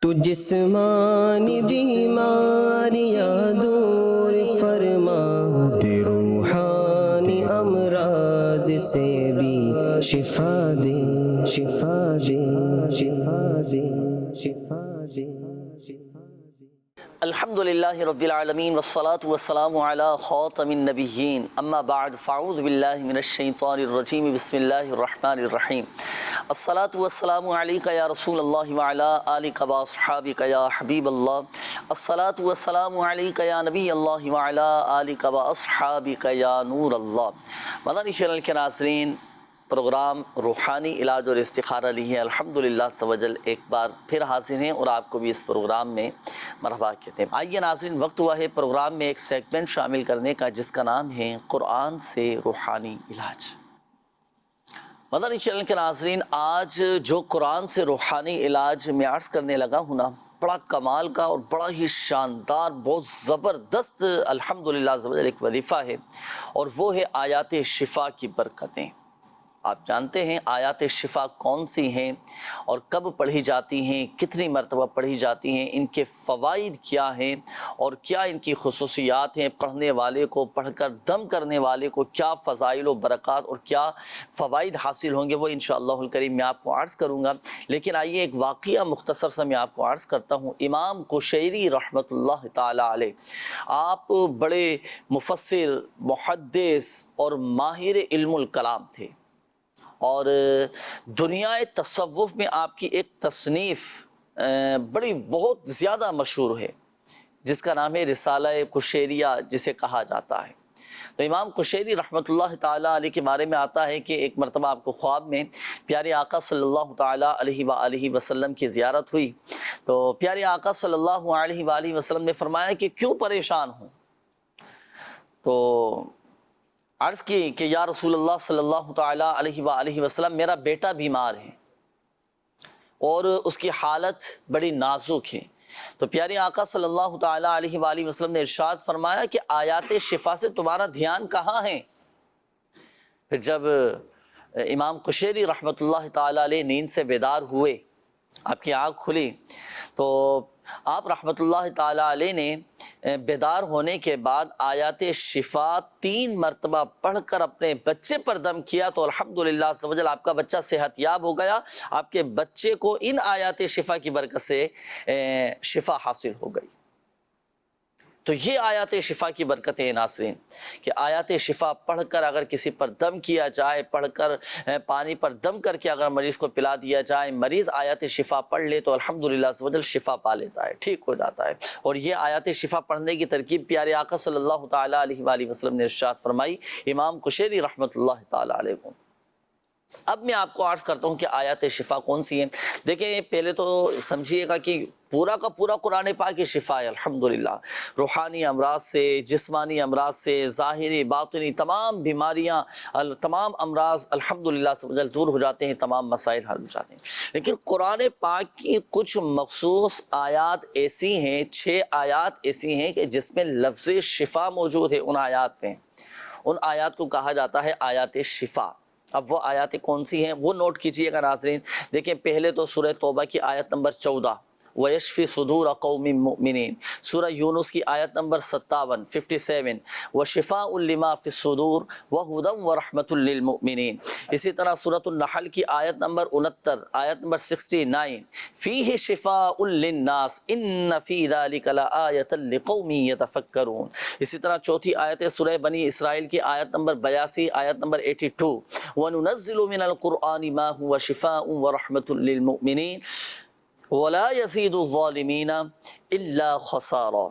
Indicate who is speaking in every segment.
Speaker 1: تو جسمانی بیماریاں دور فرما دے، روحانی امراض سے بھی شفا دے، شفا دے، شفا دے، شفا دے، شفا دے۔
Speaker 2: الحمدللہ رب العالمین والصلاة والسلام علی خاتم النبیین، اما بعد فاعوذ باللہ من الشیطان الرجیم، بسم اللہ الرحمن الرحیم۔ الصلاة والسلام علیک یا رسول اللہ وعلی آلک واصحابک یا حبیب اللہ۔ الصلاة والسلام علیک یا نبی اللہ وعلی آلک واصحابک یا نور اللہ۔ مدنی چینل کے ناظرین، پروگرام روحانی علاج اور استخارہ لی ہے الحمدللہ سوجل ایک بار پھر حاضر ہیں اور آپ کو بھی اس پروگرام میں مرحبا کہتے ہیں۔ آئیے ناظرین، وقت ہوا ہے پروگرام میں ایک سیگمنٹ شامل کرنے کا جس کا نام ہے قرآن سے روحانی علاج۔ مدنی چینل کے ناظرین، آج جو قرآن سے روحانی علاج میں عرض کرنے لگا ہوں نا، بڑا کمال کا اور بڑا ہی شاندار، بہت زبردست الحمدللہ سوجل ایک وظیفہ ہے، اور وہ ہے آیات شفا کی برکتیں۔ آپ جانتے ہیں آیات شفا کون سی ہیں اور کب پڑھی جاتی ہیں، کتنی مرتبہ پڑھی جاتی ہیں، ان کے فوائد کیا ہیں اور کیا ان کی خصوصیات ہیں، پڑھنے والے کو، پڑھ کر دم کرنے والے کو کیا فضائل و برکات اور کیا فوائد حاصل ہوں گے، وہ انشاءاللہ الکریم میں آپ کو عرض کروں گا۔ لیکن آئیے ایک واقعہ مختصر سا میں آپ کو عرض کرتا ہوں۔ امام قشیری رحمۃ اللہ تعالی علیہ، آپ بڑے مفسر، محدث اور ماہر علم الکلام تھے، اور دنیا تصوف میں آپ کی ایک تصنیف بڑی بہت زیادہ مشہور ہے جس کا نام ہے رسالہ قشیریہ جسے کہا جاتا ہے۔ تو امام قشیری رحمۃ اللہ تعالیٰ علیہ کے بارے میں آتا ہے کہ ایک مرتبہ آپ کو خواب میں پیارے آقا صلی اللہ تعالیٰ علیہ وآلہ وسلم کی زیارت ہوئی، تو پیارے آقا صلی اللہ علیہ وآلہ وسلم نے فرمایا کہ کیوں پریشان ہوں؟ تو عرض کی کہ یا رسول اللہ صلی اللہ تعالیٰ علیہ وآلہ وسلم، میرا بیٹا بیمار ہے اور اس کی حالت بڑی نازک ہے۔ تو پیارے آقا صلی اللہ تعالیٰ علیہ وآلہ وسلم نے ارشاد فرمایا کہ آیات شفا سے تمہارا دھیان کہاں ہے؟ پھر جب امام قشیری رحمۃ اللہ تعالیٰ علیہ نیند سے بیدار ہوئے، آپ کی آنکھ کھلی، تو آپ رحمۃ اللہ تعالیٰ علیہ نے بیدار ہونے کے بعد آیات شفا 3 مرتبہ پڑھ کر اپنے بچے پر دم کیا، تو الحمدللہ عز و جل آپ کا بچہ صحت یاب ہو گیا، آپ کے بچے کو ان آیات شفا کی برکت سے شفا حاصل ہو گئی۔ تو یہ آیات شفا کی برکتیں ہیں ناظرین، کہ آیات شفا پڑھ کر اگر کسی پر دم کیا جائے، پڑھ کر پانی پر دم کر کے اگر مریض کو پلا دیا جائے، مریض آیات شفا پڑھ لے تو الحمدللہ عز و جل شفا پا لیتا ہے، ٹھیک ہو جاتا ہے۔ اور یہ آیات شفا پڑھنے کی ترکیب پیارے آقا صلی اللہ تعالیٰ علیہ وآلہ وسلم نے ارشاد فرمائی امام قشیری رحمۃ اللہ تعالیٰ علیہ کو۔ اب میں آپ کو عرض کرتا ہوں کہ آیات شفا کون سی ہیں۔ دیکھیں، پہلے تو سمجھیے گا کہ پورا کا پورا قرآن پاک کی شفا ہے الحمدللہ، روحانی امراض سے، جسمانی امراض سے، ظاہری باطنی تمام بیماریاں، تمام امراض الحمدللہ سے دور ہو جاتے ہیں، تمام مسائل حل ہو جاتے ہیں۔ لیکن قرآن پاک کی کچھ مخصوص آیات ایسی ہیں، 6 آیات ایسی ہیں کہ جس میں لفظ شفا موجود ہے۔ ان آیات میں، ان آیات کو کہا جاتا ہے آیات شفا۔ اب وہ آیات کون سی ہیں وہ نوٹ کیجئے گا ناظرین۔ دیکھیں، پہلے تو سورہ توبہ کی آیت نمبر 14، وَيَشْفِ صُدُورَ قَوْمٍ مُؤْمِنِينَ، سورہ یونس کی آیت نمبر 57 57، وَشِفَاءٌ لِمَا فِي الصُّدُورِ وَهُدًى وَرَحْمَةٌ لِّلْمُؤْمِنِينَ۔ اسی طرح سورۃ النحل کی آیت نمبر 69، آیت نمبر 69، فِيهِ شِفَاءٌ لِلنَّاسِ إِنَّ فِي ذَلِكَ لَآيَةً لِقَوْمٍ يَتَفَكَّرُونَ۔ اسی طرح چوتھی آیت سورہ بنی اسرائیل کی آیت نمبر 82، آیت نمبر 82، وَنُنَزِّلُ مِنَ الْقُرْآنِ مَا هُوَ شِفَاءٌ وَرَحْمَةٌ لِّلْمُؤْمِنِينَ وَلَا يَزِيدُ الظَّالِمِينَ إِلَّا خَسَارًا۔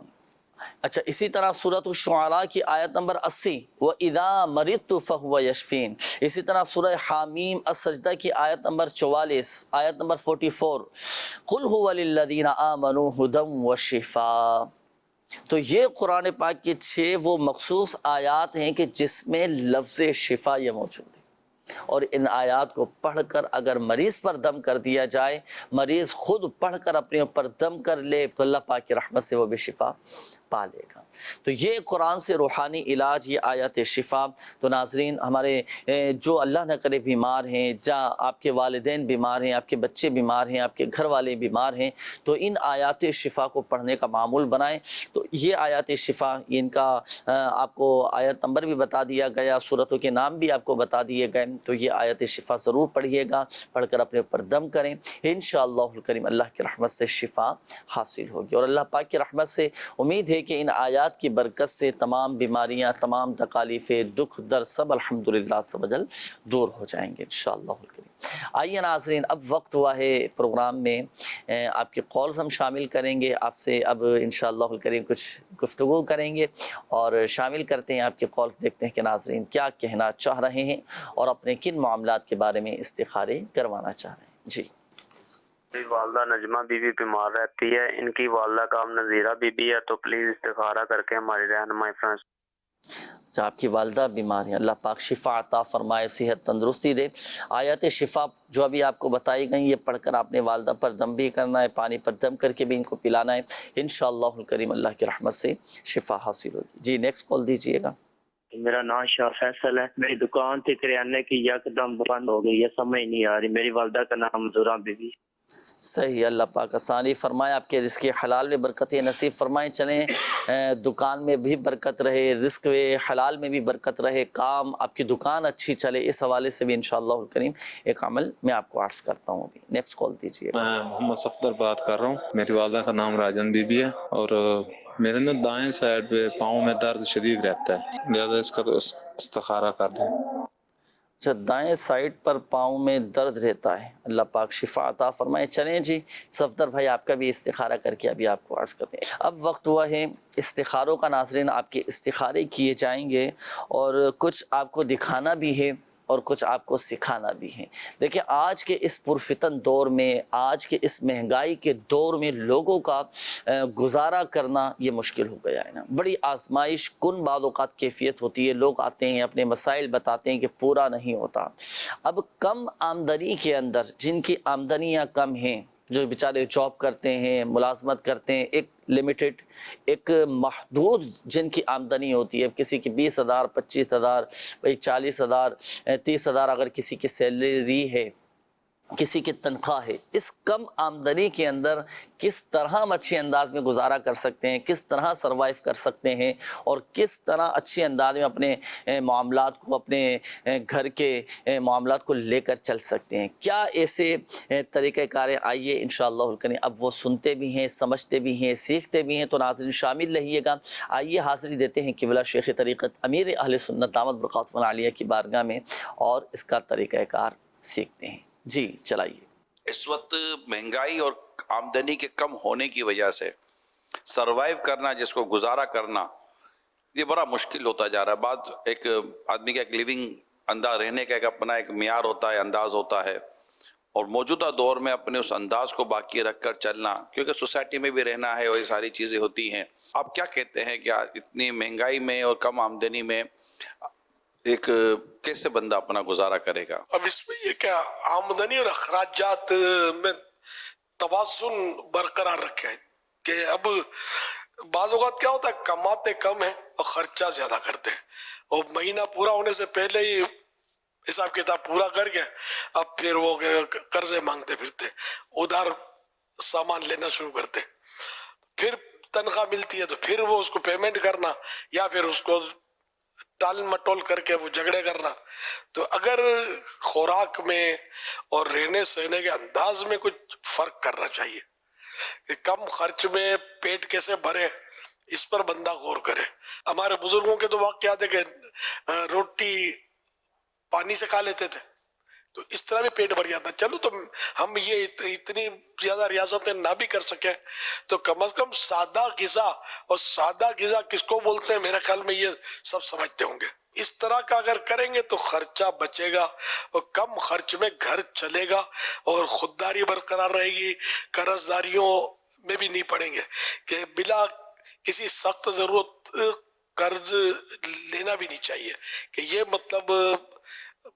Speaker 2: اچھا، اسی طرح سورۃ الشعراء کی آیت نمبر 80، وَإِذَا مَرِضْتُ فَهُوَ يَشْفِينِ۔ اسی طرح سورہ حامیم السجدہ کی آیت نمبر 44، آیت نمبر 44، قُلْ هُوَ لِلَّذِينَ آمَنُوا هُدًى وَشِفَاءٌ۔ تو یہ قرآن پاک کی 6 وہ مخصوص آیات ہیں کہ جس میں لفظ شفا یہ موجود ہے۔ اور ان آیات کو پڑھ کر اگر مریض پر دم کر دیا جائے، مریض خود پڑھ کر اپنے اوپر دم کر لے تو اللہ پاک کی رحمت سے وہ بھی شفا پا لے گا۔ تو یہ قرآن سے روحانی علاج، یہ آیات شفا۔ تو ناظرین ہمارے جو اللہ نہ کرے بیمار ہیں، جہاں آپ کے والدین بیمار ہیں، آپ کے بچے بیمار ہیں، آپ کے گھر والے بیمار ہیں، تو ان آیات شفا کو پڑھنے کا معمول بنائیں۔ تو یہ آیات شفا، ان کا آپ کو آیت نمبر بھی بتا دیا گیا، صورتوں کے نام بھی آپ کو بتا دیے گئے، تو یہ آیت شفا ضرور پڑھیے گا، پڑھ کر اپنے اوپر دم کریں، انشاءاللہ الکریم اللہ کی رحمت سے شفا حاصل ہوگی۔ اور اللہ پاک کی رحمت سے امید ہے کہ ان آیات کی برکت سے تمام بیماریاں، تمام تکالیفیں، دکھ درد سب الحمدللہ سب اجل دور ہو جائیں گے انشاءاللہ الکریم۔ آئیے ناظرین، اب وقت ہوا ہے پروگرام میں آپ کے کالز ہم شامل کریں گے، آپ سے اب انشاءاللہ الکریم کچھ گفتگو کریں گے اور شامل کرتے ہیں آپ کے کالز، دیکھتے ہیں کہ ناظرین کیا کہنا چاہ رہے ہیں اور اپنے کن معاملات کے بارے میں استخارے کروانا چاہ رہے ہیں۔ جی،
Speaker 3: میری والدہ نجمہ بی بی بیمار رہتی ہے، ان کی والدہ کا نام نذیرہ بی بی ہے، تو پلیز استخارہ کر کے ہماری رہنمائی فرمائیں۔
Speaker 2: جب آپ کی والدہ بیمار ہیں، اللہ پاک شفا عطا فرمائے، صحت تندرستی دے۔ آیات شفا جو ابھی آپ کو بتائی گئیں، یہ پڑھ کر آپ نے والدہ پر دم بھی کرنا ہے، پانی پر دم کر کے بھی ان کو پلانا ہے، انشاءاللہ الکریم اللہ کی رحمت سے شفا حاصل ہوگی۔ جی نیکسٹ کال دیجئے گا۔
Speaker 3: میرا نام شاہ فیصل ہے، میری دکان تھی کریانے کی، یکدم بند ہو گئی ہے، سمجھ نہیں آ رہی۔ میری والدہ کا نام زورا بی بی۔
Speaker 2: صحیح، اللہ پاک آسانی فرمائے، آپ کے رزق حلال میں برکتیں نصیب فرمائیں، چلیں دکان میں بھی برکت رہے، رزق حلال میں بھی برکت رہے، کام آپ کی دکان اچھی چلے، اس حوالے سے بھی انشاءاللہ الکریم ایک عمل میں آپ کو عرض کرتا ہوں ابھی۔ نیکسٹ کال دیجیے۔
Speaker 4: میں محمد صفدر بات کر رہا ہوں، میری والدہ کا نام راجن بی بی ہے، اور میرے نا دائیں سائڈ پہ پاؤں میں درد شدید رہتا ہے، لہٰذا اس کا تو استخارہ کر دیں۔
Speaker 2: اچھا، دائیں سائڈ پر پاؤں میں درد رہتا ہے، اللہ پاک شفا عطا فرمائے۔ چلیں جی صفدر بھائی، آپ کا بھی استخارہ کر کے ابھی آپ کو عرض کرتے ہیں۔ اب وقت ہوا ہے استخاروں کا ناظرین، آپ کے استخارے کیے جائیں گے اور کچھ آپ کو دکھانا بھی ہے اور کچھ آپ کو سکھانا بھی ہے۔ دیکھیں آج کے اس پرفتن دور میں، آج کے اس مہنگائی کے دور میں لوگوں کا گزارا کرنا یہ مشکل ہو گیا ہے نا، بڑی آزمائش کن بعض اوقات کیفیت ہوتی ہے، لوگ آتے ہیں اپنے مسائل بتاتے ہیں کہ پورا نہیں ہوتا۔ اب کم آمدنی کے اندر، جن کی آمدنیاں کم ہیں، جو بیچارے جاب کرتے ہیں، ملازمت کرتے ہیں، ایک لمیٹڈ، ایک محدود جن کی آمدنی ہوتی ہے، کسی کی 20,000 25,000 بھائی 40,000 30,000 اگر کسی کی سیلری ہے، کسی کی تنخواہ ہے، اس کم آمدنی کے اندر کس طرح ہم اچھے انداز میں گزارا کر سکتے ہیں، کس طرح سروائیو کر سکتے ہیں اور کس طرح اچھے انداز میں اپنے معاملات کو، اپنے گھر کے معاملات کو لے کر چل سکتے ہیں، کیا ایسے طریقہ کار ہیں؟ آئیے انشاءاللہ الکریم اب وہ سنتے بھی ہیں، سمجھتے بھی ہیں، سیکھتے بھی ہیں، تو ناظرین شامل رہیے گا۔ آئیے حاضری دیتے ہیں قبلہ شیخ طریقت امیر اہل سنت دامت برکاتہ العالیہ کی بارگاہ میں اور اس کا طریقہ کار سیکھتے ہیں۔ جی چلائیے۔
Speaker 5: اس وقت مہنگائی اور آمدنی کے کم ہونے کی وجہ سے سروائیو کرنا، جس کو گزارا کرنا، یہ بڑا مشکل ہوتا جا رہا ہے۔ بعد ایک آدمی کا ایک لیونگ انداز، رہنے کا ایک اپنا ایک معیار ہوتا ہے، انداز ہوتا ہے، اور موجودہ دور میں اپنے اس انداز کو باقی رکھ کر چلنا، کیونکہ سوسائٹی میں بھی رہنا ہے اور یہ ساری چیزیں ہوتی ہیں۔ آپ کیا کہتے ہیں، کیا اتنی مہنگائی میں اور کم آمدنی میں ایک کیسے بندہ اپنا گزارا کرے گا؟
Speaker 6: اب اس میں یہ کیا آمدنی اور اخراجات میں توازن برقرار رکھے کہ اب بعض اوقات کیا ہوتا ہے، کماتے کم ہیں اور خرچہ زیادہ کرتے ہیں، اور مہینہ پورا ہونے سے پہلے ہی حساب کتاب پورا کر کے اب پھر وہ قرضے مانگتے پھرتے، ادھار سامان لینا شروع کرتے، پھر تنخواہ ملتی ہے تو پھر وہ اس کو پیمنٹ کرنا یا پھر اس کو ٹال مٹول کر کے وہ جھگڑے کرنا۔ تو اگر خوراک میں اور رہنے سہنے کے انداز میں کچھ فرق کرنا چاہیے کہ کم خرچ میں پیٹ کیسے بھرے، اس پر بندہ غور کرے۔ ہمارے بزرگوں کے تو واقعات ہے کہ روٹی پانی سے کھا لیتے تھے تو اس طرح بھی پیٹ بھر جاتا۔ چلو تو ہم یہ اتنی زیادہ ریاضتیں نہ بھی کر سکیں تو کم از کم سادہ غذا، اور سادہ غذا کس کو بولتے ہیں میرے خیال میں یہ سب سمجھتے ہوں گے، اس طرح کا اگر کریں گے تو خرچہ بچے گا اور کم خرچ میں گھر چلے گا اور خودداری برقرار رہے گی، قرض داریوں میں بھی نہیں پڑیں گے کہ بلا کسی سخت ضرورت قرض لینا بھی نہیں چاہیے کہ یہ مطلب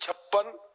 Speaker 6: 56,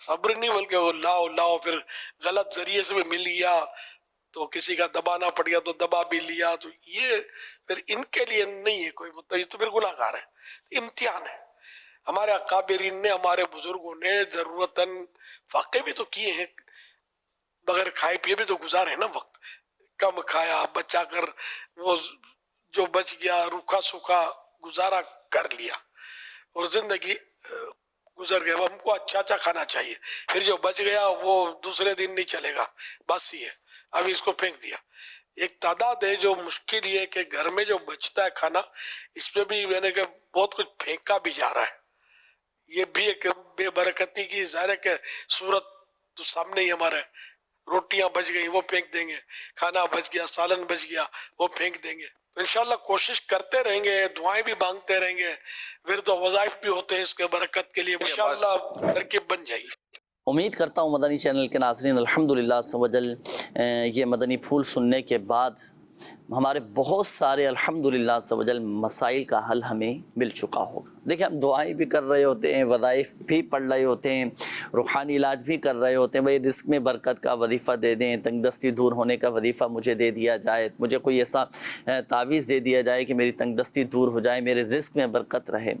Speaker 6: صبر نہیں بلکہ وہ لاؤ لاؤ، پھر غلط ذریعے سے بھی مل گیا تو کسی کا دبانا پڑ گیا تو دبا بھی لیا، تو یہ پھر ان کے لیے نہیں ہے کوئی مطلب، یہ تو پھر گناہ گار ہے، امتحان ہے۔ ہمارے اکابرین نے، ہمارے بزرگوں نے ضرورتاً واقع بھی تو کیے ہیں، بغیر کھائے پیے بھی تو گزارے ہیں نا وقت، کم کھایا بچا کر وہ جو بچ گیا روکھا سوکھا گزارا کر لیا اور زندگی گزر گیا۔ ہم کو اچھا اچھا کھانا چاہیے، پھر جو بچ گیا وہ دوسرے دن نہیں چلے گا، بس یہ ابھی اس کو پھینک دیا۔ ایک تعداد ہے جو مشکل یہ ہے کہ گھر میں جو بچتا ہے کھانا، اس پہ بھی میں نے کہ بہت کچھ پھینکا بھی جا رہا ہے، یہ بھی ایک بے برکتی کی ظاہر ہے کہ صورت تو سامنے ہی ہمارے، روٹیاں بچ گئیں وہ پھینک دیں گے، کھانا بچ گیا، سالن بچ گیا وہ پھینک دیں گے۔ تو انشاءاللہ کوشش کرتے رہیں گے، دعائیں بھی مانگتے رہیں گے، ورد و وظائف بھی ہوتے ہیں اس کے برکت کے لیے، انشاءاللہ ترکیب بن جائے گی۔
Speaker 2: امید کرتا ہوں مدنی چینل کے ناظرین الحمدللہ عز و جل یہ مدنی پھول سننے کے بعد ہمارے بہت سارے الحمدللہ عز و جل مسائل کا حل ہمیں مل چکا ہوگا۔ دیکھیں ہم دعائیں بھی کر رہے ہوتے ہیں، وظائف بھی پڑھ رہے ہوتے ہیں، روحانی علاج بھی کر رہے ہوتے ہیں، بھئی رزق میں برکت کا وظیفہ دے دیں، تنگ دستی دور ہونے کا وظیفہ مجھے دے دیا جائے، مجھے کوئی ایسا تعویذ دے دیا جائے کہ میری تنگ دستی دور ہو جائے، میرے رزق میں برکت رہے،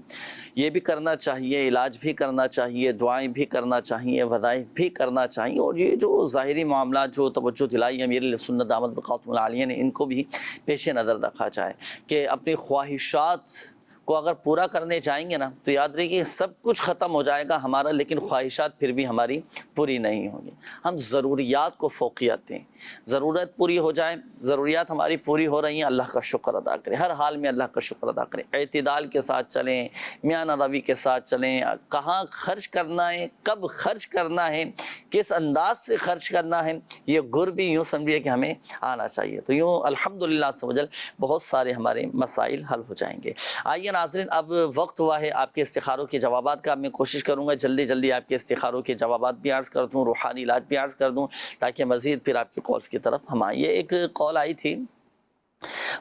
Speaker 2: یہ بھی کرنا چاہیے، علاج بھی کرنا چاہیے، دعائیں بھی کرنا چاہیے، وظائف بھی کرنا چاہیے، اور یہ جو ظاہری معاملات جو توجہ دلائی امیر سنت دامت بقاتم العالیہ نے، ان کو بھی پیش نظر رکھا جائے کہ اپنی خواہشات کو اگر پورا کرنے جائیں گے نا تو یاد رکھیے سب کچھ ختم ہو جائے گا ہمارا، لیکن خواہشات پھر بھی ہماری پوری نہیں ہوں گی۔ ہم ضروریات کو فوقیت دیں، ضرورت پوری ہو جائے، ضروریات ہماری پوری ہو رہی ہیں، اللہ کا شکر ادا کریں، ہر حال میں اللہ کا شکر ادا کریں، اعتدال کے ساتھ چلیں، میانہ روی کے ساتھ چلیں، کہاں خرچ کرنا ہے، کب خرچ کرنا ہے، کس انداز سے خرچ کرنا ہے، یہ گر بھی یوں سمجھیے کہ ہمیں آنا چاہیے، تو یوں الحمدللہ عز و جل بہت سارے ہمارے مسائل حل ہو جائیں گے۔ آئیے ناظرین، اب وقت ہوا ہے آپ کے استخاروں کے جوابات کا۔ میں کوشش کروں گا جلدی جلدی آپ کے استخاروں کے جوابات بھی عرض کر دوں، روحانی علاج بھی عرض کر دوں، تاکہ مزید پھر آپ کی کالز کی طرف ہم آئیں۔ یہ ایک کال آئی تھی،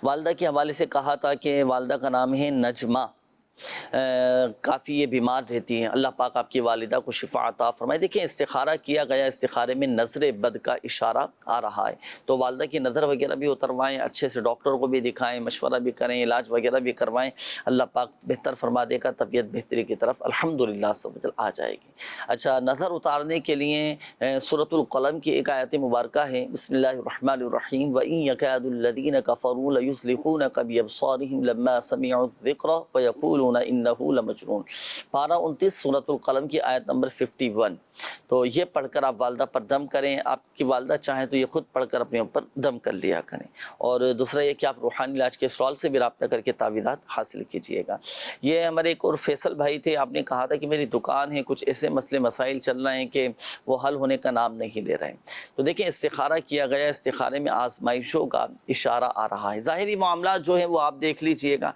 Speaker 2: والدہ کے حوالے سے کہا تھا کہ والدہ کا نام ہے نجمہ، کافی یہ بیمار رہتی ہیں، اللہ پاک آپ کی والدہ کو شفا عطا فرمائے۔ دیکھیں استخارہ کیا گیا، استخارے میں نظر بد کا اشارہ آ رہا ہے، تو والدہ کی نظر وغیرہ بھی اتروائیں، اچھے سے ڈاکٹر کو بھی دکھائیں، مشورہ بھی کریں، علاج وغیرہ بھی کروائیں، اللہ پاک بہتر فرما دے گا، طبیعت بہتری کی طرف الحمدللہ آ جائے گی۔ اچھا، نظر اتارنے کے لیے سورۃ القلم کی ایک آیت مبارکہ ہے، بسم اللہ الرحمن الرحیم، وَإِن يَكَادُ الَّذِينَ كَفَرُوا لَيُزْلِقُونَكَ بِأَبْصَارِهِمْ لَمَّا سَمِعُوا الذِّكْرَ وَيَقُولُونَ انہو لمجنون۔ پارہ 29 سورۃ القلم کی آیت نمبر 51۔ تو یہ پڑھ کر آپ والدہ پر دم کریں، آپ کی والدہ چاہیں تو یہ خود پڑھ کر اپنے اوپر دم کر لیا کریں، اور دوسرا یہ کہ آپ روحانی علاج کے اسٹال سے بھی رابطہ کر کے تعویذات حاصل کیجئے گا۔ یہ ہمارے ایک اور فیصل بھائی تھے، آپ نے کہا تھا کہ میری دکان ہے، کچھ ایسے مسئلے مسائل چل رہے ہیں کہ وہ حل ہونے کا نام نہیں لے رہے ہیں، تو دیکھیں استخارہ کیا گیا، استخارے میں آزمائشوں کا اشارہ آ رہا ہے، ظاہری معاملات جو ہیں وہ آپ دیکھ لیجئے گا،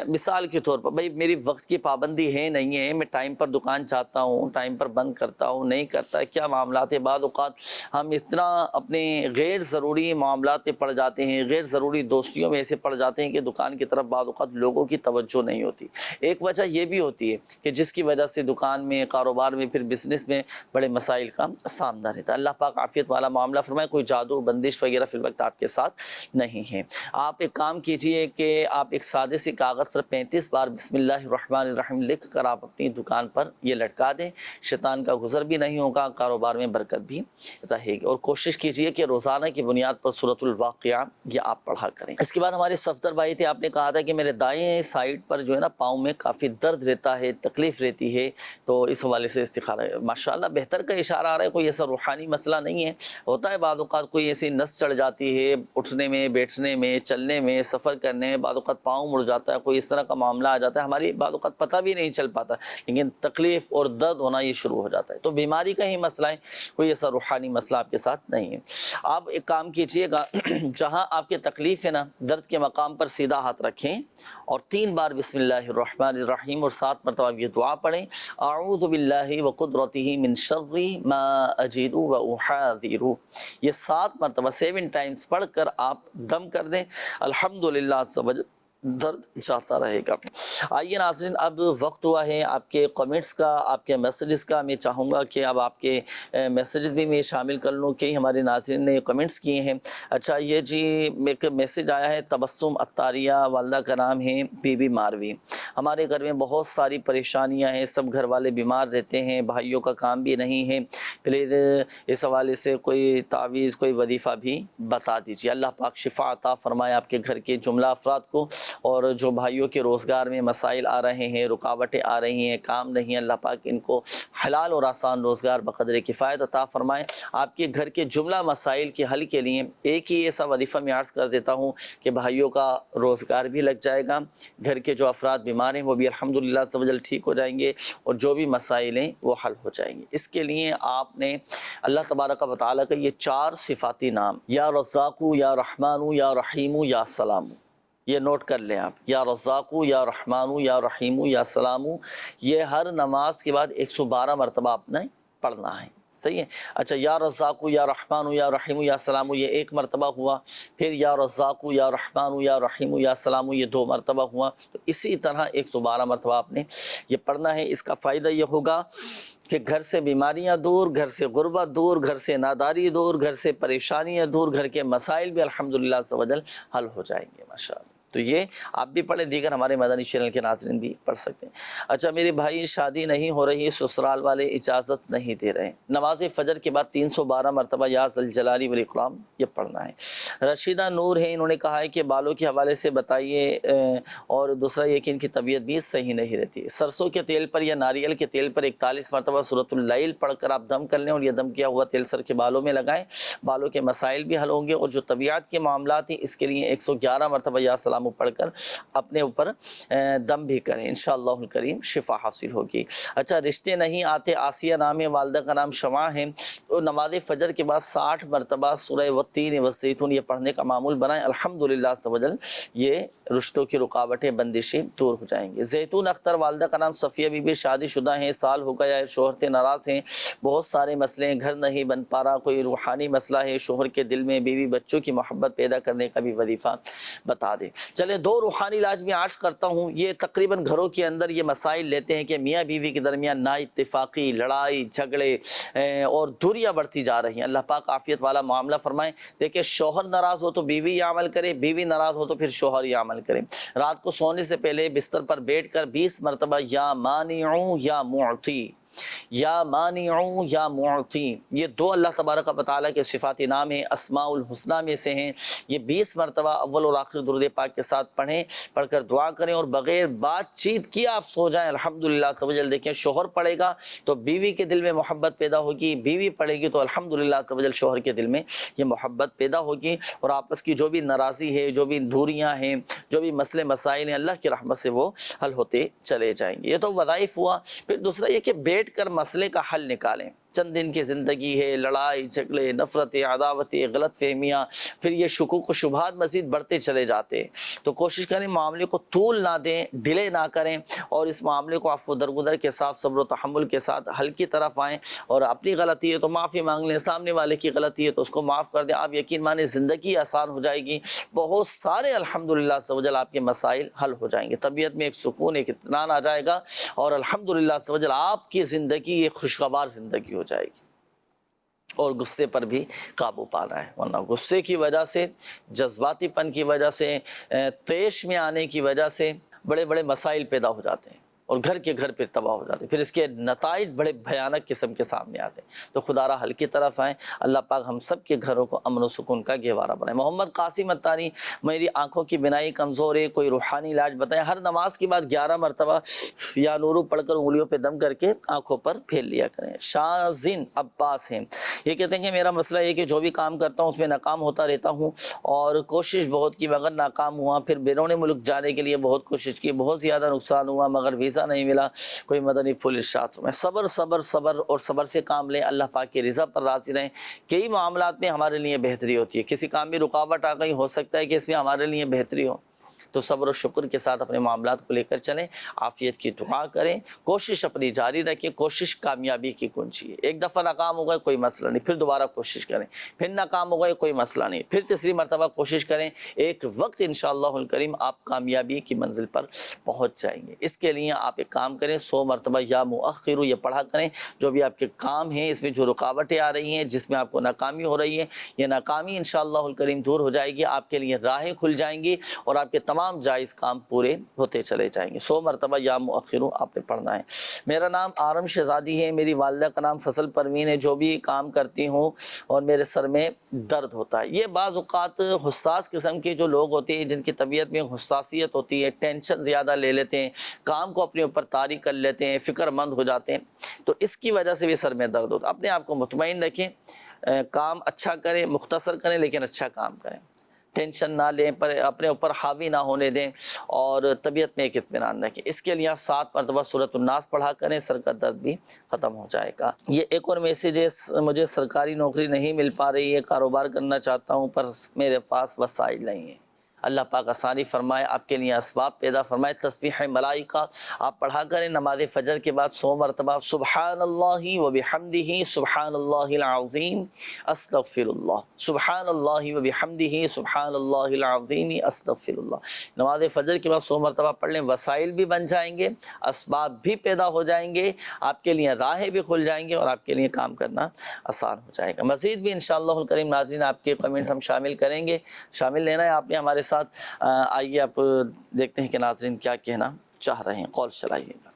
Speaker 2: مثال کے طور پر بھائی میری وقت کی پابندی ہے نہیں ہے، میں ٹائم پر دکان جاتا ہوں، ٹائم پر بند کرتا ہوں، نہیں کرتا، کیا معاملات ہیں، بعض اوقات ہم اس طرح اپنے غیر ضروری معاملات میں پڑ جاتے ہیں، غیر ضروری دوستیوں میں ایسے پڑ جاتے ہیں کہ دکان کی طرف بعض اوقات لوگوں کی توجہ نہیں ہوتی۔ ایک وجہ یہ بھی ہوتی ہے کہ جس کی وجہ سے دکان میں، کاروبار میں، پھر بزنس میں بڑے مسائل کا سامنا رہتا ہے۔ اللہ پاک عافیت والا معاملہ فرمائے، کوئی جادو بندش وغیرہ فی الوقت آپ کے ساتھ نہیں ہے۔ آپ ایک کام کیجئے کہ آپ ایک سادے سی کاغذ پر 35 بار بسم اللہ الرحمن الرحیم لکھ کر آپ اپنی دکان پر یہ لٹکا دیں، شیطان کا گزر بھی نہیں ہوگا، کاروبار میں برکت بھی رہے گی، اور کوشش کیجئے کہ روزانہ کی بنیاد پر سورۃ الواقعہ یہ آپ پڑھا کریں۔ اس کے بعد ہمارے صفدر بھائی تھے، آپ نے کہا تھا کہ میرے دائیں سائڈ پر جو ہے نا پاؤں میں کافی درد رہتا ہے، تکلیف رہتی ہے، تو اس حوالے سے استخارہ ہے۔ ماشاءاللہ بہتر کا اشارہ آ رہا ہے، کوئی ایسا روحانی مسئلہ نہیں ہے، ہوتا ہے بعض اوقات کوئی ایسی نس چڑھ جاتی ہے، اٹھنے میں، بیٹھنے میں، چلنے میں، سفر کرنے میں، بعض اوقات پاؤں مڑ جاتا ہے، کوئی اس طرح کا معاملہ آ جاتا ہے، ہماری بعض اوقات پتہ بھی نہیں چل پاتا، لیکن تکلیف اور درد ہونا یہ شروع ہو جاتا ہے، تو بیماری کا ہی مسئلہ ہے، کوئی ایسا روحانی مسئلہ آپ کے ساتھ نہیں ہے۔ آپ ایک کام کیجئے گا، جہاں آپ کی تکلیف ہے نا، درد کے مقام پر سیدھا ہاتھ رکھیں اور 3 بار بسم اللہ الرحمن الرحیم اور 7 مرتبہ یہ دعا پڑھیں، اعوذ باللہ وقدرتہ من شر ما اجد واحاذر، یہ 7 مرتبہ 7 ٹائمز پڑھ کر آپ دم کر دیں۔ الحمدللہ عز و جل درد جاتا رہے گا۔ آئیے ناظرین، اب وقت ہوا ہے آپ کے کمنٹس کا، آپ کے میسیجز کا۔ میں چاہوں گا کہ اب آپ کے میسیجز بھی میں شامل کر لوں کہ ہمارے ناظرین نے کمنٹس کیے ہیں۔ اچھا، یہ جی ایک میسیج آیا ہے، تبسم عطاریہ والدہ کا نام ہے، بی بی ماروی۔ ہمارے گھر میں بہت ساری پریشانیاں ہیں، سب گھر والے بیمار رہتے ہیں، بھائیوں کا کام بھی نہیں ہے، پلیز اس حوالے سے کوئی تعویذ، کوئی وظیفہ بھی بتا دیجیے۔ اللہ پاک شفا عطا فرمائے آپ کے گھر کے جملہ افراد کو، اور جو بھائیوں کے روزگار میں مسائل آ رہے ہیں، رکاوٹیں آ رہی ہیں، کام نہیں، اللہ پاک ان کو حلال اور آسان روزگار بقدر کفایت عطا فرمائے۔ آپ کے گھر کے جملہ مسائل کے حل کے لیے ایک ہی ایسا وظیفہ میں عرض کر دیتا ہوں کہ بھائیوں کا روزگار بھی لگ جائے گا، گھر کے جو افراد بیمار ہیں وہ بھی الحمدللہ عز و جل ٹھیک ہو جائیں گے، اور جو بھی مسائل ہیں وہ حل ہو جائیں گے۔ اس کے لیے آپ نے اللہ تبارک و تعالیٰ کا یہ 4 صفاتی نام، یا رزاق، یا رحمان، یا رحیم، یا سلام، یہ نوٹ کر لیں آپ، یا رزاق، یا رحمان، یا رحیم، یا سلام، یہ ہر نماز کے بعد 112 مرتبہ آپ نے پڑھنا ہے، صحیح ہے۔ اچھا، یا رزاق، یا رحمان، یا رحیم، یا سلام، یہ 1 مرتبہ ہوا، پھر یا رزاق، یا رحمان، یا رحیم، یا سلام، یہ 2 مرتبہ ہوا، تو اسی طرح 112 مرتبہ آپ نے یہ پڑھنا ہے۔ اس کا فائدہ یہ ہوگا کہ گھر سے بیماریاں دور، گھر سے غربت دور، گھر سے ناداری دور، گھر سے پریشانیاں دور، گھر کے مسائل بھی الحمدللہ عز و جل حل ہو جائیں گے ماشاءاللہ۔ تو یہ آپ بھی پڑھیں، دیگر ہمارے مدنی چینل کے ناظرین بھی پڑھ سکتے ہیں۔ اچھا، میرے بھائی شادی نہیں ہو رہی، سسرال والے اجازت نہیں دے رہے، نماز فجر کے بعد 312 مرتبہ یا ذوالجلال والاکرام یہ پڑھنا ہے۔ رشیدہ نور ہے، انہوں نے کہا ہے کہ بالوں کے حوالے سے بتائیے، اور دوسرا یہ کہ ان کی طبیعت بھی صحیح نہیں رہتی۔ سرسوں کے تیل پر یا ناریل کے تیل پر 41 مرتبہ سورۃ اللیل پڑھ کر آپ دم کر لیں، اور یہ دم کیا ہوا تیل سر کے بالوں میں لگائیں، بالوں کے مسائل بھی حل ہوں گے، اور جو طبیعت کے معاملات ہیں اس کے لیے 111 مرتبہ یا سلام پڑھ کر اپنے اوپر دم بھی کریں، انشاءاللہ الکریم شفا حاصل ہوگی۔ اچھا، رشتے نہیں آتے، آسیہ نام ہے، والدہ کا نام شمع ہے، تو نماز فجر کے بعد 60 مرتبہ سورہ والتین والزیتون یہ پڑھنے کا معمول بنائیں، الحمدللہ عز و جل یہ رشتوں کی رکاوٹیں، بندشیں دور ہو جائیں گے۔ زیتون اختر، والدہ کا نام صفیہ بی بی، شادی شدہ ہیں، سال ہو گیا ہے، شوہر سے ناراض ہیں، بہت سارے مسئلے ہیں، گھر نہیں بن پا رہا، کوئی روحانی مسئلہ ہے، شوہر کے دل میں بیوی بچوں کی محبت پیدا کرنے کا بھی وظیفہ بتا دیں۔ چلے 2 روحانی علاج میں عرض کرتا ہوں، یہ تقریباً گھروں کے اندر یہ مسائل لیتے ہیں کہ میاں بیوی کے درمیان نا اتفاقی، لڑائی جھگڑے اور دوریاں بڑھتی جا رہی ہیں، اللہ پاک عافیت والا معاملہ فرمائیں۔ دیکھیں، شوہر ناراض ہو تو بیوی یہ عمل کرے، بیوی ناراض ہو تو پھر شوہر یہ عمل کرے۔ رات کو سونے سے پہلے بستر پر بیٹھ کر 20 مرتبہ یا مانع یا معطی، یا مانع یا معطی، یہ 2 اللہ تبارک و تعالیٰ کے صفاتی نام ہیں، اسماء الحسنہ میں سے ہیں، یہ 20 مرتبہ اول اور آخر درود پاک کے ساتھ پڑھیں، پڑھ کر دعا کریں، اور بغیر بات چیت کیے آپ سو جائیں، الحمدللہ عز و جل۔ دیکھیں، شوہر پڑھے گا تو بیوی کے دل میں محبت پیدا ہوگی، بیوی پڑھے گی تو الحمدللہ عز و جل شوہر کے دل میں یہ محبت پیدا ہوگی، اور آپس کی جو بھی ناراضی ہے، جو بھی دوریاں ہیں، جو بھی مسئلے مسائل ہیں، اللہ کی رحمت سے وہ حل ہوتے چلے جائیں گے۔ یہ تو وظائف ہوا۔ پھر دوسرا یہ کہ بیٹھ کر مسئلے کا حل نکالیں۔ چند دن کی زندگی ہے، لڑائی جھگڑے، نفرتیں، عداوتیں، غلط فہمیاں، پھر یہ شکوک و شبہات مزید بڑھتے چلے جاتے ہیں، تو کوشش کریں معاملے کو طول نہ دیں، ڈیلے نہ کریں، اور اس معاملے کو عفو درگزر کے ساتھ، صبر و تحمل کے ساتھ حل کی طرف آئیں، اور اپنی غلطی ہے تو معافی مانگ لیں، سامنے والے کی غلطی ہے تو اس کو معاف کر دیں، آپ یقین مانیں زندگی آسان ہو جائے گی، بہت سارے الحمدللہ عز و جل آپ کے مسائل حل ہو جائیں گے، طبیعت میں ایک سکون، ایک اطمینان آ جائے گا، اور الحمدللہ عز و جل آپ کی زندگی ایک خوشگوار زندگی ہو جائے گی۔ اور غصے پر بھی قابو پانا ہے، ورنہ غصے کی وجہ سے، جذباتی پن کی وجہ سے، طیش میں آنے کی وجہ سے بڑے بڑے مسائل پیدا ہو جاتے ہیں، اور گھر کے گھر پہ تباہ ہو جاتے ہیں، پھر اس کے نتائج بڑے بھیانک قسم کے سامنے آتے ہیں۔ تو خدا را حل کی طرف آئیں، اللہ پاک ہم سب کے گھروں کو امن و سکون کا گہوارہ بنائے۔ محمد قاسم اتاری، میری آنکھوں کی بینائی کمزور ہے، کوئی روحانی علاج بتائیں۔ ہر نماز کے بعد 11 مرتبہ یا نورو پڑھ کر انگلیوں پہ دم کر کے آنکھوں پر پھیر لیا کریں۔ شاذن عباس ہیں، یہ کہتے ہیں کہ میرا مسئلہ یہ کہ جو بھی کام کرتا ہوں اس میں ناکام ہوتا رہتا ہوں، اور کوشش بہت کی مگر ناکام ہوا، پھر بیرون ملک جانے کے لیے بہت کوشش کی، بہت زیادہ نقصان ہوا مگر ویزا نہیں ملا، کوئی مدنی پھول ارشاد میں صبر صبر صبر، اور صبر سے کام لیں، اللہ پاک کی رضا پر راضی رہیں۔ کئی معاملات میں ہمارے لیے بہتری ہوتی ہے، کسی کام میں رکاوٹ آ گئی، ہو سکتا ہے کہ اس میں ہمارے لیے بہتری ہو، تو صبر و شکر کے ساتھ اپنے معاملات کو لے کر چلیں، عافیت کی دعا کریں، کوشش اپنی جاری رکھیں، کوشش کامیابی کی کنجی ہے۔ ایک دفعہ ناکام ہو گئے کوئی مسئلہ نہیں، پھر دوبارہ کوشش کریں، پھر ناکام ہو گئے کوئی مسئلہ نہیں، پھر تیسری مرتبہ کوشش کریں، ایک وقت انشاءاللہ الکریم آپ کامیابی کی منزل پر پہنچ جائیں گے۔ اس کے لیے آپ ایک کام کریں، 100 مرتبہ یا مؤخر یہ پڑھا کریں، جو بھی آپ کے کام ہیں اس میں جو رکاوٹیں آ رہی ہیں، جس میں آپ کو ناکامی ہو رہی ہے، یہ ناکامی انشاءاللہ الکریم دور ہو جائے گی، آپ کے لیے راہیں کھل جائیں گی اور آپ کے تمام جائز کام پورے ہوتے چلے جائیں گے۔ 100 مرتبہ یا مؤخر آپ نے پڑھنا ہے۔ میرا نام آرم شہزادی ہے، میری والدہ کا نام فضل پروین ہے، جو بھی کام کرتی ہوں اور میرے سر میں درد ہوتا ہے۔ یہ بعض اوقات حساس قسم کے جو لوگ ہوتے ہیں، جن کی طبیعت میں حساسیت ہوتی ہے، ٹینشن زیادہ لے لیتے ہیں، کام کو اپنے اوپر طاری کر لیتے ہیں، فکر مند ہو جاتے ہیں، تو اس کی وجہ سے بھی سر میں درد ہوتا ہے۔ اپنے آپ کو مطمئن رکھیں، کام اچھا کریں، مختصر کریں لیکن اچھا کام کریں، ٹینشن نہ لیں، پر اپنے اوپر حاوی نہ ہونے دیں اور طبیعت میں ایک اطمینان رکھیں۔ اس کے لیے آپ 7 مرتبہ سورۃ الناس پڑھا کریں، سر کا درد بھی ختم ہو جائے گا۔ یہ ایک اور میسیج ہے، مجھے سرکاری نوکری نہیں مل پا رہی ہے، کاروبار کرنا چاہتا ہوں پر میرے پاس وسائل نہیں ہیں۔ اللہ پاک آسانی فرمائے، آپ کے لیے اسباب پیدا فرمائے۔ تسبیح ملائکہ آپ پڑھا کریں نماز فجر کے بعد 100 مرتبہ، سبحان اللہ و بحمدہ سبحان اللہ العظیم استغفر اللہ، سبحان اللہ و بحمدہ سبحان اللہ العظیم استغفر اللہ۔ نماز فجر کے بعد 100 مرتبہ پڑھ لیں، وسائل بھی بن جائیں گے، اسباب بھی پیدا ہو جائیں گے، آپ کے لیے راہیں بھی کھل جائیں گے اور آپ کے لیے کام کرنا آسان ہو جائے گا۔ مزید بھی انشاءاللہ الکریم ناظرین آپ کے کمنٹس ہم شامل کریں گے، شامل لینا ہے آپ نے ہمارے ساتھ۔ آئیے آپ دیکھتے ہیں کہ ناظرین کیا کہنا چاہ رہے ہیں، کال چلائیے گا۔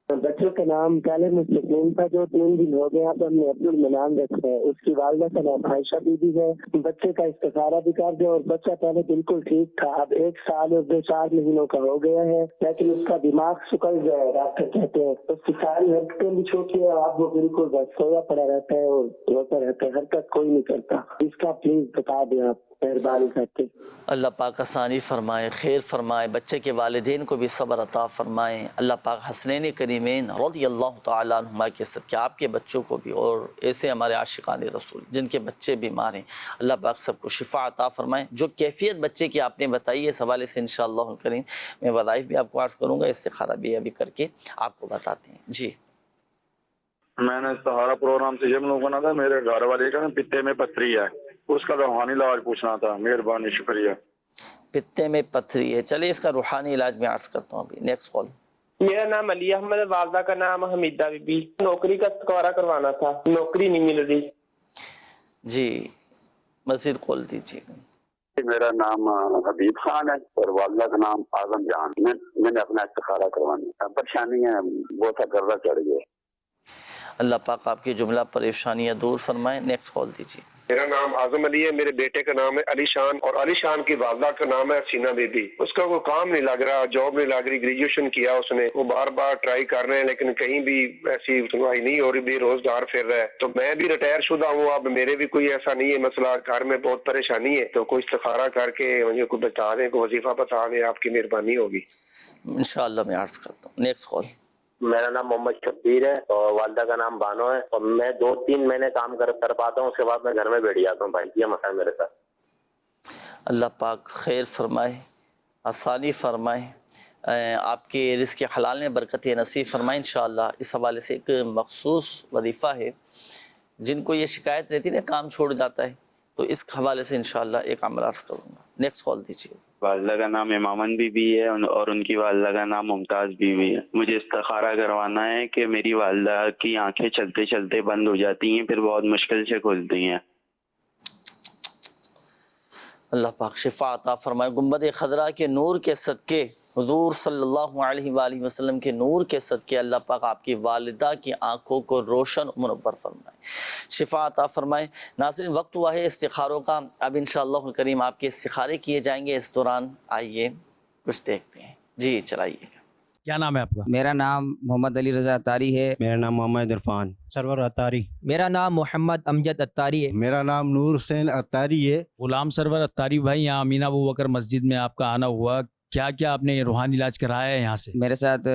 Speaker 7: بچے کا نام پہلے مستقیم تھا، جو 3 دن ہو گئے اب ہم نے عبد المنان رکھا ہے۔ اس کی والدہ کا نام عائشہ بی بی ہے۔ بچے کا استخارہ بھی کر دیں، اور بچہ پہلے بالکل ٹھیک تھا، اب 1 سال اور 4 مہینوں کا ہو گیا ہے، لیکن اس کا دماغ سکڑ گیا ہے، ڈاکٹر کہتے ہیں۔ اس کی ساری حرکتیں بھی چھوٹی ہیں، اب وہ بالکل بس سویا پڑا رہتا ہے اور روتا رہتا ہے، حرکت کوئی نہیں کرتا۔ اس کا پلیز بتا دیں آپ، مہربانی کر کے۔
Speaker 2: اللہ پاک آسانی فرمائے، خیر فرمائے، بچے کے والدین کو بھی صبر عطا فرمائے۔ اللہ پاک حسنین کریمین رضی اللہ تعالیٰ عنہما کے صدقے آپ کے بچوں کو بھی، اور ایسے ہمارے عاشقان رسول جن کے بچے بیمار ہیں، اللہ پاک سب کو شفا عطا فرمائے۔ جو کیفیت بچے کی آپ نے بتائی ہے، اس حوالے سے انشاءاللہ کریم میں وظائف بھی آپ کو عرض کروں گا، استخارہ بھی ابھی کر کے آپ کو بتاتے ہیں۔ جی
Speaker 8: میں نے استخارہ پروگرام سے یہ معلوم کرنا تھا، میرے گھر والے کا پتے میں پتھری ہے، اس کا روحانی علاج پوچھنا تھا، مہربانی شکریہ۔
Speaker 2: پتے میں پتھری ہے، چلیے اس کا روحانی علاج میں عرض کرتا ہوں ابھی۔ Next call.
Speaker 9: میرا نام علی احمد ہے، والدہ کا نام حمیدہ بی بی۔ نوکری کا استخارہ کروانا تھا، نوکری نہیں مل رہی۔
Speaker 2: جی مزید کال دیجیے۔
Speaker 10: میرا نام حبیب خان ہے اور والدہ کا نام اعظم جان۔ میں نے اپنا استخارہ کروانا، پریشانی ہے، بہت سا قرضہ چڑھ گیا۔
Speaker 2: اللہ پاک آپ کی جملہ پریشانیاں دور فرمائے۔ نیکسٹ کال دیجیے۔
Speaker 11: میرا نام اعظم علی ہے، میرے بیٹے کا نام ہے علی شان، اور علی شان کی والدہ کا نام ہے حسینہ بی بی۔ اس کا کوئی کام نہیں لگ رہا، جاب نہیں لگ رہی، گریجویشن کیا اس نے، وہ بار بار ٹرائی کر رہے ہیں لیکن کہیں بھی ایسی سنوائی نہیں ہو رہی، بے روزگار پھر رہا ہے۔ تو میں بھی ریٹائر شدہ ہوں، اب میرے بھی کوئی ایسا نہیں ہے مسئلہ، گھر میں بہت پریشانی ہے، تو کوئی استخارہ کر کے مجھے کوئی بتا دیں، کوئی وظیفہ بتا دیں، آپ کی مہربانی ہوگی۔
Speaker 2: انشاءاللہ میں عرض کرتا ہوں۔ Next call.
Speaker 12: میرا نام محمد شبیر ہے اور والدہ کا نام بانو ہے، اور میں 2-3 مہینے کام کر پاتا ہوں، اس کے بعد میں گھر میں بیٹھ جاتا ہوں۔ بھائی یہ مسئلہ ہے میرے ساتھ۔
Speaker 2: اللہ پاک خیر فرمائے، آسانی فرمائے، آپ کے رزق حلال میں برکت نصیب فرمائے انشاءاللہ۔ اس حوالے سے ایک مخصوص وظیفہ ہے، جن کو یہ شکایت رہتی ہے کام چھوڑ جاتا ہے، تو اس حوالے سے انشاءاللہ ایک عمل عرض کروں گا۔ نیکسٹ کال دیجیے۔
Speaker 13: والدہ کا نام امامن بی بی ہے اور ان کی والدہ کا نام ممتاز بی بی ہے۔ مجھے استخارہ کروانا ہے کہ میری والدہ کی آنکھیں چلتے چلتے بند ہو جاتی ہیں، پھر بہت مشکل سے کھلتی ہیں۔
Speaker 2: اللہ پاک شفا عطا فرمائے۔ گنبد خضرا کے نور کے صدقے، حضور صلی اللہ علیہ وآلہ وسلم کے نور کے صدقے اللہ پاک آپ کی والدہ کی آنکھوں کو روشن و منور فرمائے، شفا عطا فرمائے۔ ناظرین وقت ہوا ہے استخاروں کا، اب انشاءاللہ کریم آپ کے استخارے کیے جائیں گے۔ اس دوران آئیے کچھ دیکھتے ہیں۔ جی چلائیے گا۔
Speaker 14: کیا نام ہے آپ کا؟
Speaker 15: میرا نام محمد علی رضا اتاری ہے۔
Speaker 16: میرا نام محمد عرفان سرور اتاری۔
Speaker 17: میرا نام محمد امجد اتاری ہے۔
Speaker 16: میرا نام نور حسین اتاری ہے۔
Speaker 14: غلام سرور اتاری بھائی، یہاں امینہ ابو بکر مسجد میں آپ کا آنا ہوا، کیا کیا آپ نے روحانی علاج کرایا ہے یہاں سے؟
Speaker 15: میرے ساتھ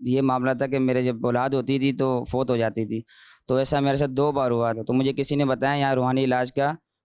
Speaker 15: یہ معاملہ تھا کہ میرے جب اولاد ہوتی تھی تو فوت ہو جاتی تھی، تو ایسا میرے ساتھ 2 بار ہوا تھا، تو مجھے کسی نے بتایا یہاں روحانی علاج کا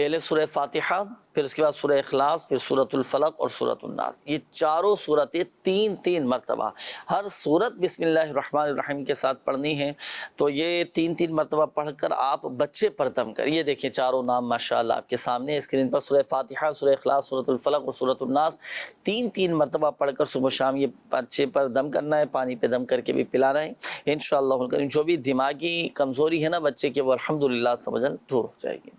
Speaker 2: پہلے سورہ فاتحہ، پھر اس کے بعد سورہ اخلاص، پھر سورۃ الفلق اور سورۃ الناس، یہ چاروں صورتیں تین تین مرتبہ، ہر صورت بسم اللہ الرحمن الرحیم کے ساتھ پڑھنی ہے۔ تو یہ تین تین مرتبہ پڑھ کر آپ بچے پر دم کریں۔ یہ دیکھیں چاروں نام ماشاءاللہ آپ کے سامنے اسکرین پر، سورہ فاتحہ، سورہ اخلاص، سورۃ الفلق اور سورۃ الناس، تین تین مرتبہ پڑھ کر صبح و شام یہ بچے پر دم کرنا ہے، پانی پہ دم کر کے بھی پلانا ہے انشاءاللہ الکریم۔ جو بھی دماغی کمزوری ہے نا بچے کے، وہ الحمدللہ سمجھن دور ہو جائے گی۔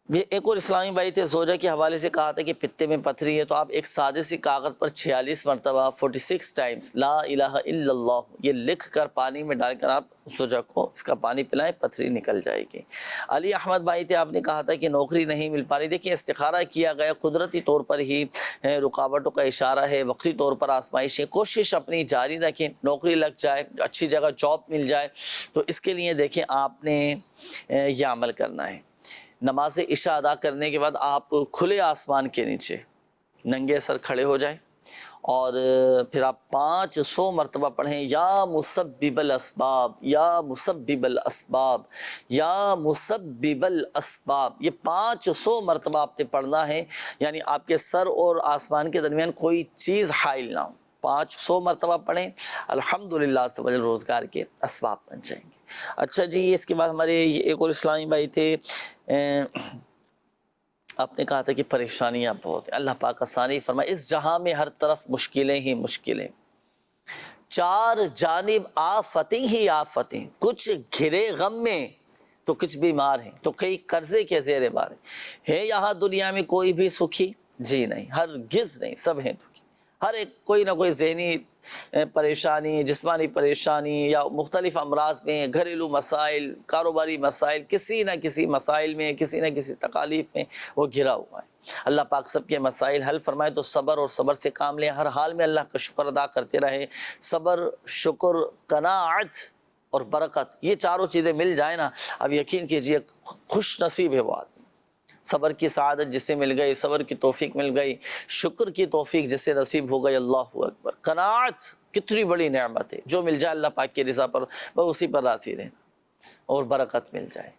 Speaker 2: یہ ایک اور اسلامی بھائی تھے، زوجہ کے حوالے سے کہا تھا کہ پتے میں پتھری ہے، تو آپ ایک سادے سی کاغذ پر 46 مرتبہ 46 ٹائمز لا الہ الا اللہ یہ لکھ کر پانی میں ڈال کر آپ زوجہ کو اس کا پانی پلائیں، پتھری نکل جائے گی۔ علی احمد بھائی تھے، آپ نے کہا تھا کہ نوکری نہیں مل پا رہی۔ دیکھیں استخارہ کیا گیا، قدرتی طور پر ہی رکاوٹوں کا اشارہ ہے، وقتی طور پر آزمائش ہے، کوشش اپنی جاری رکھیں، نوکری لگ جائے، اچھی جگہ جاب مل جائے۔ تو اس کے لیے دیکھیں آپ نے یہ عمل کرنا ہے، نماز عشاء ادا کرنے کے بعد آپ کھلے آسمان کے نیچے ننگے سر کھڑے ہو جائیں اور پھر آپ 500 مرتبہ پڑھیں، یا مسبب الاسباب یا مسبب الاسباب یا مسبب الاسباب، یہ 500 مرتبہ آپ نے پڑھنا ہے، یعنی آپ کے سر اور آسمان کے درمیان کوئی چیز حائل نہ ہو۔ 500 مرتبہ پڑھیں، الحمدللہ سب روزگار کے اسباب بن جائیں گے۔ اچھا جی، اس کے بعد ہمارے ایک اور اسلامی بھائی تھے، آپ نے کہا تھا کہ پریشانیاں بہت ہیں، اللہ پاک آسانی فرمائے۔ اس جہاں میں ہر طرف مشکلیں ہی مشکلیں، چار جانب آفتیں ہی آفتیں، کچھ گھرے غم میں تو کچھ بیمار ہیں، تو کئی قرضے کے زیر بار ہیں۔ ہے یہاں دنیا میں کوئی بھی سکھی؟ جی نہیں، ہرگز نہیں، سب ہیں دکھی۔ ہر ایک کوئی نہ کوئی ذہنی پریشانی، جسمانی پریشانی یا مختلف امراض میں، گھریلو مسائل، کاروباری مسائل، کسی نہ کسی مسائل میں، کسی نہ کسی تکالیف میں وہ گھرا ہوا ہے۔ اللہ پاک سب کے مسائل حل فرمائے۔ تو صبر اور صبر سے کام لیں، ہر حال میں اللہ کا شکر ادا کرتے رہیں۔ صبر، شکر، قناعت اور برکت، یہ چاروں چیزیں مل جائیں نا، اب یقین کیجئے خوش نصیب ہے وہ آدمی۔ صبر کی سعادت جسے مل گئی، صبر کی توفیق مل گئی، شکر کی توفیق جسے نصیب ہو گئی، اللہ اکبر۔ قناعت کتنی بڑی نعمت ہے، جو مل جائے اللہ پاک کی رضا پر بس اسی پر راضی رہنا، اور برکت مل جائے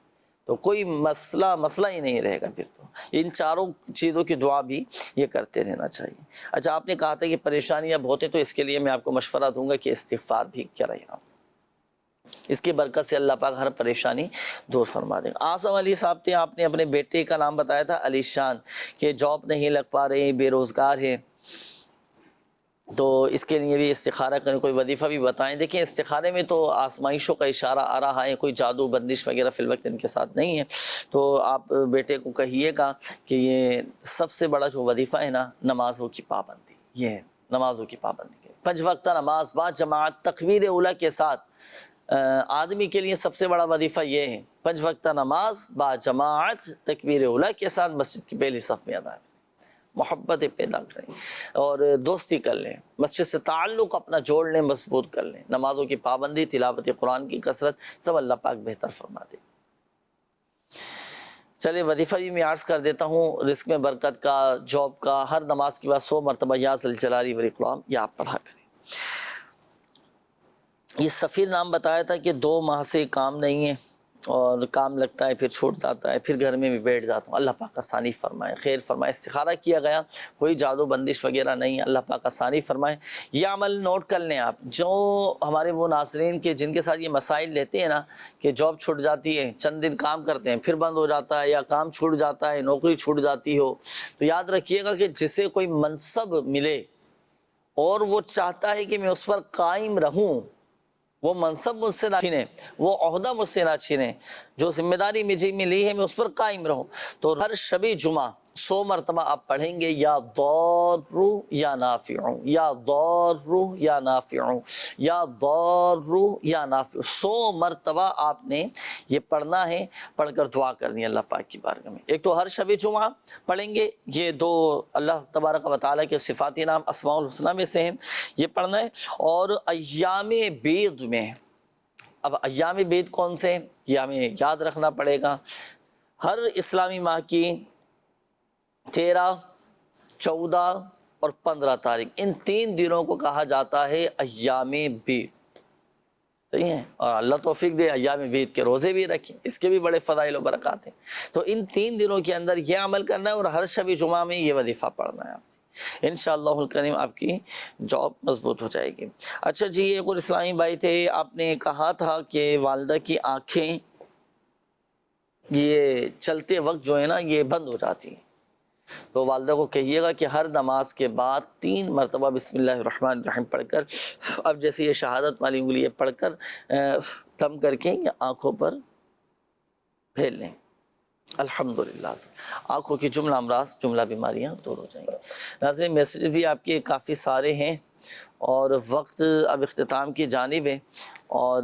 Speaker 2: تو کوئی مسئلہ ہی نہیں رہے گا۔ پھر تو ان چاروں چیزوں کی دعا بھی یہ کرتے رہنا چاہیے۔ اچھا، آپ نے کہا تھا کہ پریشانیاں بہت ہیں، تو اس کے لیے میں آپ کو مشورہ دوں گا کہ استغفار بھی کریں آپ، اس کی برکت سے اللہ پاک ہر پریشانی دور فرما دیں گا۔ اعظم علی صاحب تھے، آپ نے اپنے بیٹے کا نام بتایا تھا علی شان، کہ جاب نہیں لگ پا رہے، بے روزگار ہے، تو اس کے لیے بھی استخارہ کریں، کوئی وظیفہ بھی بتائیں۔ دیکھیں استخارے میں تو آزمائشوں کا اشارہ آ رہا ہے، کوئی جادو بندش وغیرہ فی الوقت ان کے ساتھ نہیں ہے، تو آپ بیٹے کو کہیے گا کہ یہ سب سے بڑا جو وظیفہ ہے نا، نمازوں کی پابندی، یہ ہے نمازوں کی پابندی، 5 وقتہ نماز با جماعت تکبیر اولیٰ کے ساتھ۔ آدمی کے لیے سب سے بڑا وظیفہ یہ ہے، 5 وقتہ نماز با جماعت تکبیر اولیٰ کے ساتھ مسجد کی پہلی صف میں ادا کریں، محبتیں پیدا کریں اور دوستی کر لیں، مسجد سے تعلق اپنا جوڑ لیں، مضبوط کر لیں، نمازوں کی پابندی، تلاوت قرآن کی کثرت، سب اللہ پاک بہتر فرما دے۔ چلے وظیفہ بھی میں عرض کر دیتا ہوں، رزق میں برکت کا، جاب کا، ہر نماز کے بعد 100 مرتبہ یا ذل جلال والاکرام یہ آپ پڑھا کریں۔ یہ سفیر نام بتایا تھا کہ 2 ماہ سے کام نہیں ہے، اور کام لگتا ہے پھر چھوٹ جاتا ہے، پھر گھر میں بھی بیٹھ جاتا ہوں، اللہ پاک آسانی فرمائے، خیر فرمائے۔ استخارہ کیا گیا، کوئی جادو بندش وغیرہ نہیں، اللہ پاک آسانی فرمائے۔ یہ عمل نوٹ کر لیں آپ، جو ہمارے وہ ناظرین کے جن کے ساتھ یہ مسائل لیتے ہیں نا، کہ جاب چھوٹ جاتی ہے، چند دن کام کرتے ہیں پھر بند ہو جاتا ہے، یا کام چھوٹ جاتا ہے، نوکری چھوٹ جاتی ہو، تو یاد رکھیے گا کہ جسے کوئی منصب ملے اور وہ چاہتا ہے کہ میں اس پر قائم رہوں، وہ منصب مجھ سے نہ چھینے، وہ عہدہ مجھ سے نہ چھینے، جو ذمہ داری مجھے ملی ہے میں اس پر قائم رہوں، تو ہر شب جمعہ 100 مرتبہ آپ پڑھیں گے، یا ضار یا نافع، یا ضار یا نافع، یا ضار یا نافع، 100 مرتبہ آپ نے یہ پڑھنا ہے، پڑھ کر دعا کرنی ہے اللہ پاک کی بارگاہ میں۔ ایک تو ہر شب جمعہ پڑھیں گے، یہ 2 اللہ تبارک و تعالیٰ کے صفاتی نام اسماء الحسنہ میں سے ہیں، یہ پڑھنا ہے۔ اور ایام بیض میں، اب ایام بیض کون سے، یہ ہمیں یاد رکھنا پڑے گا، ہر اسلامی ماہ کی 13، 14 اور 15 تاریخ، ان 3 دنوں کو کہا جاتا ہے ایام بیض۔ صحیح ہے، اور اللہ توفیق دے ایام بیت کے روزے بھی رکھیں، اس کے بھی بڑے فضائل و برکات ہیں۔ تو ان 3 دنوں کے اندر یہ عمل کرنا ہے اور ہر شب جمعہ میں یہ وظیفہ پڑھنا ہے آپ نے، انشاءاللہ الکریم آپ کی جاب مضبوط ہو جائے گی۔ اچھا جی، ایک اور اسلامی بھائی تھے، آپ نے کہا تھا کہ والدہ کی آنکھیں یہ چلتے وقت جو ہے نا یہ بند ہو جاتی ہیں، تو والدہ کو کہیے گا کہ ہر نماز کے بعد 3 مرتبہ بسم اللہ الرحمن الرحیم پڑھ کر، اب جیسے یہ شہادت والی انگلی پڑھ کر دم کر کے آنکھوں پر پھیل لیں، الحمدللہ آنکھوں کی جملہ امراض، جملہ بیماریاں دور ہو جائیں گی۔ ناظرین، میسیج بھی آپ کے کافی سارے ہیں اور وقت اب اختتام کی جانب ہے، اور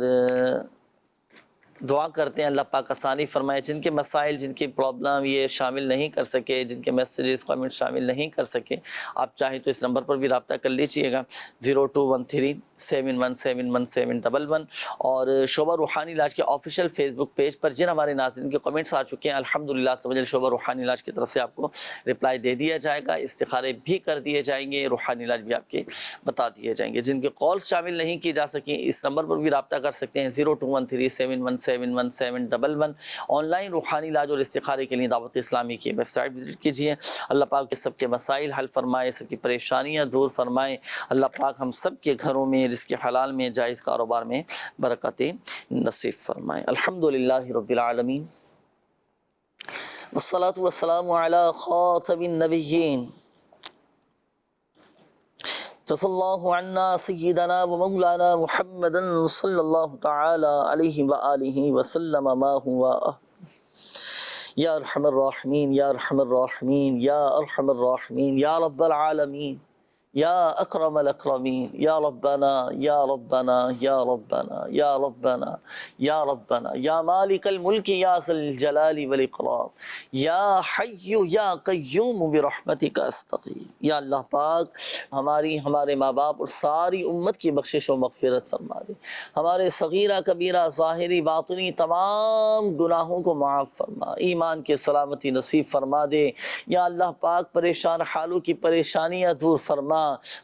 Speaker 2: دعا کرتے ہیں اللہ پاک آسانی فرمائے۔ جن کے مسائل، جن کی پرابلم یہ شامل نہیں کر سکے، جن کے میسیجز کامنٹ شامل نہیں کر سکے، آپ چاہیں تو اس نمبر پر بھی رابطہ کر لیجئے گا 0213717111 اور شعبہ روحانی علاج کے آفیشیل فیس بک پیج پر جن ہمارے ناظرین کے کمنٹس آ چکے ہیں، الحمدللہ شعبہ روحانی علاج کی طرف سے آپ کو رپلائی دے دیا جائے گا، استخارے بھی کر دیے جائیں گے، روحانی علاج بھی آپ کے بتا دیے جائیں گے۔ جن کے کالز شامل نہیں کی جا سکیں اس نمبر پر بھی رابطہ کر سکتے ہیں 0213717111 آن لائن روحانی علاج اور استخارے کے لیے دعوت اسلامی کی ویب سائٹ وزٹ کیجیے۔ اللہ پاک کے سب کے مسائل حل فرمائے، سب کی پریشانیاں دور فرمائے۔ اللہ پاک ہم سب کے گھروں میں رزق حلال میں، جائز کاروبار میں برکت نصیب فرمائے۔ الحمدللہ رب العالمین والصلاة والسلام علی خاتم النبیین جزا اللہ عنا سیدنا و مولانا محمد صلی اللہ تعالی علیہ وآلہ وسلم ما ہوا یا ارحم الراحمین یا ارحم الراحمین یا ارحم الراحمین یا رب العالمین یا اکرم الاکرمین یا ربنا یا ربنا یا ربنا یا ربنا یا ربنا یا مالک الملک یا ذی الجلال والاکرام یا حی یا قیوم برحمتک استغیث۔ یا اللہ پاک ہمارے ماں باپ اور ساری امت کی بخشش و مغفرت فرما دے، ہمارے صغیرہ کبیرہ ظاہری باطنی تمام گناہوں کو معاف فرما، ایمان کے سلامتی نصیب فرما دے۔ یا اللہ پاک پریشان حالوں کی پریشانیاں دور فرما،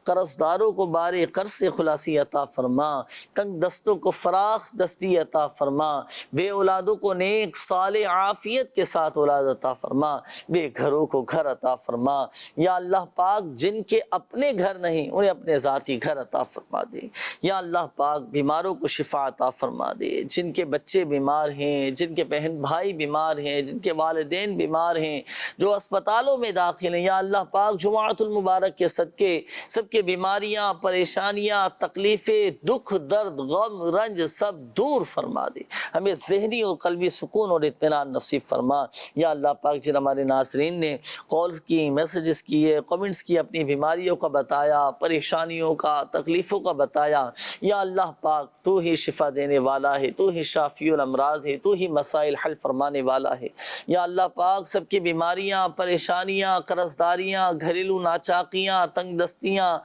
Speaker 2: قرض داروں کو بارے قرض سے خلاصی عطا فرما، تنگ دستوں کو فراخ دستی عطا فرما، بے اولادوں کو نیک صالح عافیت کے ساتھ اولاد عطا فرما، بے گھروں کو گھر عطا فرما۔ یا اللہ پاک جن کے اپنے گھر نہیں انہیں اپنے ذاتی گھر عطا فرما دے۔ یا اللہ پاک بیماروں کو شفا عطا فرما دے، جن کے بچے بیمار ہیں، جن کے بہن بھائی بیمار ہیں، جن کے والدین بیمار ہیں، جو اسپتالوں میں داخل ہیں، یا اللہ پاک جمعۃ المبارک کے صدقے سب کے بیماریاں، پریشانیاں، تکلیفیں، دکھ، درد، غم، رنج سب دور فرما دے، ہمیں ذہنی اور قلبی سکون اور اطمینان نصیب فرما۔ یا اللہ پاک جن ہمارے ناظرین نے کالز کی، میسیجز کیے، کمنٹس کی، اپنی بیماریوں کا بتایا، پریشانیوں کا، تکلیفوں کا بتایا، یا اللہ پاک تو ہی شفا دینے والا ہے، تو ہی شافی الامراض ہے، تو ہی مسائل حل فرمانے والا ہے۔ یا اللہ پاک سب کی بیماریاں، پریشانیاں، قرض داریاں، گھریلو ناچاکیاں، تنگ دستیاں،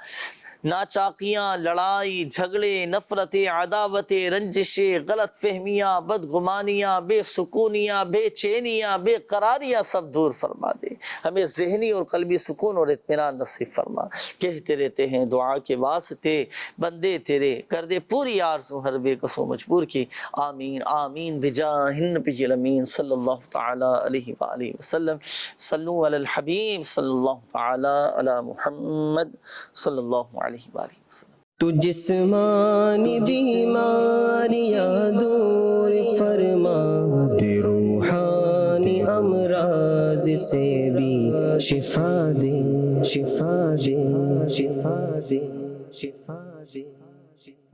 Speaker 2: ناچاکیاں، لڑائی جھگڑے، نفرتیں، عداوتیں، رنجشیں، غلط فہمیاں، بدگمانیاں، بے سکونیاں، بے چینیاں، بے قراریاں سب دور فرما دے، ہمیں ذہنی اور قلبی سکون اور اطمینان نصیب فرما۔ کہتے رہتے ہیں دعا کے واسطے بندے تیرے، کر دے پوری آرزو ہر بے کس و مجبور کی، آمین آمین بجاہ النبی الامین صلی اللہ تعالی علیہ وآلہ وسلم۔ صلو علی الحبیب صلی اللہ تعالی علی محمد صلی اللہ علیہ وآلہ وسلم۔
Speaker 1: تو جسمانی بیماریاں دور فرما دے، روحانی امراض سے بھی شفا دے، شفا دے، شفا دے، شفا دے، شفا